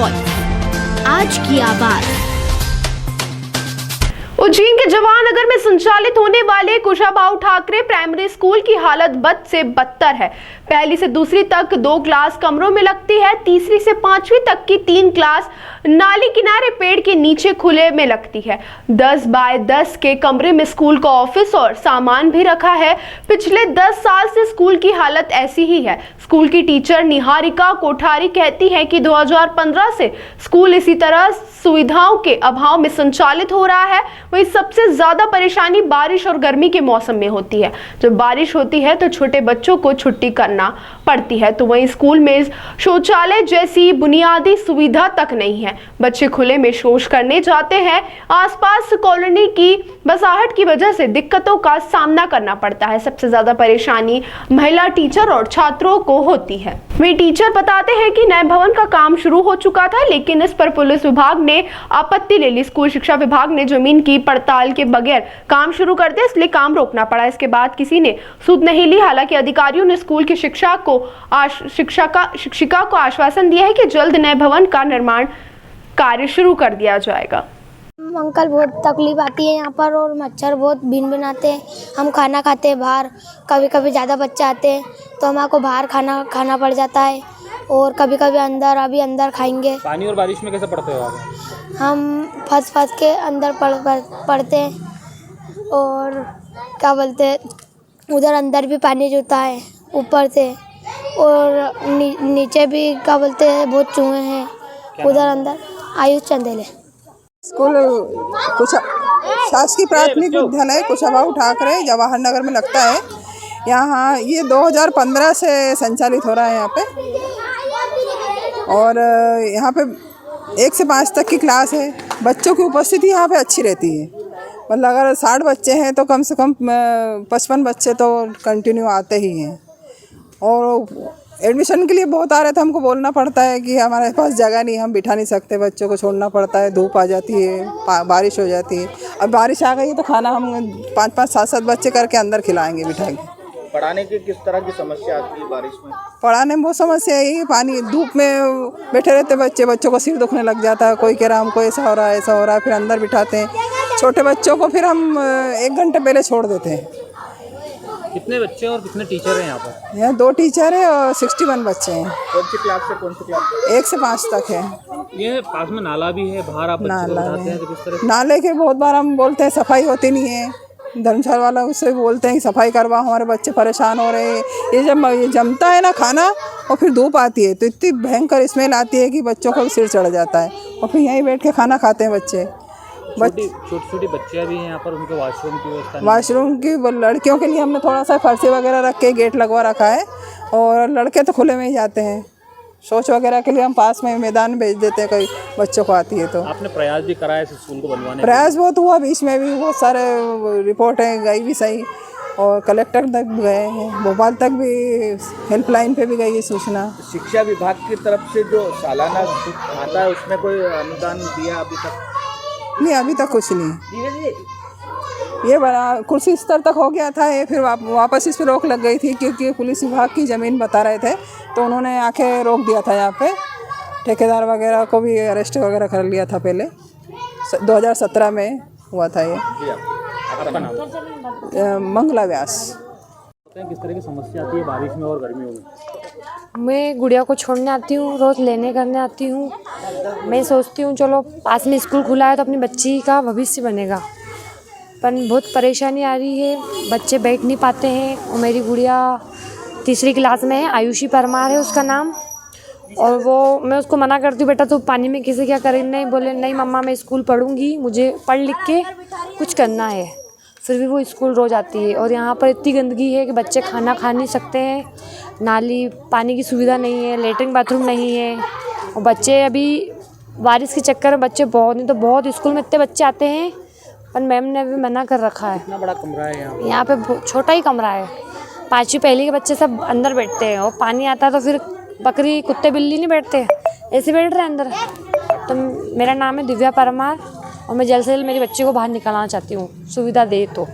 Voice, आज की आवाज। उज्जैन के जवाहरनगर में संचालित होने वाले कुशाभाऊ ठाकरे प्राइमरी स्कूल की हालत बद से बदतर है। पहली से दूसरी तक 2 क्लास कमरों में लगती है। तीसरी से 5वीं तक की 3 क्लास नाली किनारे पेड़ के नीचे खुले में लगती है। 10 बाय 10 के कमरे में स्कूल का ऑफिस और सामान भी रखा है। पिछले 10 साल से स्कूल की हालत ऐसी ही है। स्कूल की टीचर निहारिका कोठारी कहती है कि 2015 से स्कूल इसी तरह सुविधाओं के अभाव में संचालित हो रहा है। वहीं सबसे ज्यादा परेशानी बारिश और गर्मी के मौसम में होती है। जब बारिश होती है तो छोटे बच्चों को छुट्टी करना पड़ती है, तो वहीं स्कूल में शौचालय जैसी बुनियादी सुविधा तक नहीं है। बच्चे खुले में शौच करने जाते हैं। आसपास कॉलोनी की बसाहट की वजह से दिक्कतों का सामना करना पड़ता है। सबसे ज्यादा परेशानी महिला टीचर और छात्रों को होती है। वे टीचर बताते हैं कि नए भवन का काम शुरू हो चुका था, लेकिन इस पर पुलिस विभाग ने आपत्ति ले ली। स्कूल शिक्षा विभाग ने जमीन की पड़ताल के बगैर काम शुरू कर दिया, इसलिए काम रोकना पड़ा। इसके बाद किसी ने सुध नहीं ली। हालांकि अधिकारियों ने स्कूल की शिक्षिका को आश्वासन दिया है कि जल्द नए भवन का निर्माण कार्य शुरू कर दिया जाएगा। अंकल, बहुत तकलीफ आती है यहाँ पर और मच्छर बहुत भिन भिनाते हैं। हम खाना खाते हैं बाहर, कभी कभी ज़्यादा बच्चे आते हैं तो हमको बाहर खाना पड़ जाता है और कभी कभी अभी अंदर खाएंगे। पानी और बारिश में कैसे पढ़ते हो आप? हम फंस के अंदर पढ़ते हैं और क्या बोलते हैं, उधर अंदर भी पानी जुता है ऊपर से और नीचे भी क्या बोलते हैं, बहुत चूहे हैं उधर अंदर। आयुष चंदेले स्कूल शासकीय प्राथमिक विद्यालय कुशाभाऊ ठाकरे जवाहरनगर में लगता है। यहाँ ये 2015 से संचालित हो रहा है यहाँ पे, और यहाँ पे 1 से 5 तक की क्लास है। बच्चों की उपस्थिति यहाँ पे अच्छी रहती है। मतलब अगर 60 बच्चे हैं तो कम से कम 55 बच्चे तो कंटिन्यू आते ही हैं। और एडमिशन के लिए बहुत आ रहे थे, हमको बोलना पड़ता है कि हमारे पास जगह नहीं, हम बिठा नहीं सकते, बच्चों को छोड़ना पड़ता है। धूप आ जाती है, बारिश हो जाती है। अब बारिश आ गई है तो खाना हम 5-5, 7-7 बच्चे करके अंदर खिलाएंगे बिठा के। पढ़ाने की किस तरह की समस्या आती है बारिश में? पढ़ाने में वो समस्या यही है, पानी धूप में बैठे रहते बच्चों को सिर दुखने लग जाता है। कोई कह रहा हमको ऐसा हो रहा है, फिर अंदर बिठाते हैं। छोटे बच्चों को फिर हम 1 घंटे पहले छोड़ देते हैं। कितने बच्चे और कितने टीचर हैं यहाँ पर? यहाँ 2 टीचर है और 61 बच्चे हैं। कौन सी क्लास से कौन सी क्लास? 1 से 5 तक है। ये पास में नाला भी है, बाहर आप बच्चों को बिठाते हैं तो किस तरह? नाले के बहुत बार हम बोलते हैं, सफाई होती नहीं है। धर्मशाला वाला उससे बोलते हैं कि सफाई करवा, हमारे बच्चे परेशान हो रहे हैं। ये जब जमता है ना खाना और फिर धूप आती है तो इतनी भयंकर स्मेल आती है कि बच्चों को सिर चढ़ जाता है। और फिर यहीं बैठ के खाना खाते हैं बच्चे। छोटी बच्चियाँ भी हैं यहाँ पर, उनके वॉशरूम की व्यवस्था? वॉशरूम की लड़कियों के लिए हमने थोड़ा सा फर्शी वगैरह रख के गेट लगवा रखा है, और लड़के तो खुले में ही जाते हैं। शौच वगैरह के लिए हम पास में मैदान भेज देते हैं, कोई बच्चों को आती है तो। आपने प्रयास भी कराया इस स्कूल को बनवाने? प्रयास बहुत हुआ, बीच में भी बहुत सारे रिपोर्टें गई भी सही, और कलेक्टर तक भी गए हैं, भोपाल तक भी हेल्पलाइन पे भी गई है सूचना। शिक्षा विभाग की तरफ से जो सालाना आता है उसमें कोई अनुदान दिया अभी तक? नहीं, अभी तक कुछ नहीं। ये बड़ा कुर्सी स्तर तक हो गया था, ये फिर वापस इस पर रोक लग गई थी क्योंकि पुलिस विभाग की ज़मीन बता रहे थे, तो उन्होंने आके रोक दिया था। यहाँ पे ठेकेदार वगैरह को भी अरेस्ट वगैरह कर लिया था पहले। 2017 में हुआ था ये। मंगला व्यास। किस तरह की समस्या आती है बारिश में और गर्मियों में? मैं गुड़िया को छोड़ने आती हूँ, रोज़ लेने करने आती हूँ। मैं सोचती हूँ चलो पास में स्कूल खुला है तो अपनी बच्ची का भविष्य बनेगा, पर बहुत परेशानी आ रही है। बच्चे बैठ नहीं पाते हैं। और मेरी गुड़िया 3री क्लास में है, आयुषी परमार है उसका नाम। और वो मैं उसको मना करती हूँ, बेटा तू पानी में किसे क्या करें? नहीं, बोले नहीं मम्मा मैं स्कूल पढ़ूँगी, मुझे पढ़ लिख के कुछ करना है। फिर भी वो स्कूल रोज़ आती है। और यहाँ पर इतनी गंदगी है कि बच्चे खाना खा नहीं सकते हैं। नाली पानी की सुविधा नहीं है, लेटरिन बाथरूम नहीं है। और बच्चे अभी बारिश के चक्कर में बच्चे बहुत, नहीं तो बहुत स्कूल में इतने बच्चे आते हैं, पर मैम ने अभी मना कर रखा है। कितना बड़ा कमरा है यहाँ? यहाँ पे छोटा ही कमरा है। 5वीं पहली के बच्चे सब अंदर बैठते हैं, और पानी आता है तो फिर बकरी कुत्ते बिल्ली नहीं बैठते, ऐसे बैठ रहे हैं अंदर। तो मेरा नाम है दिव्या परमार और मैं जल्द से जल्द मेरी बच्ची को बाहर निकालना चाहती हूँ, सुविधा दे तो।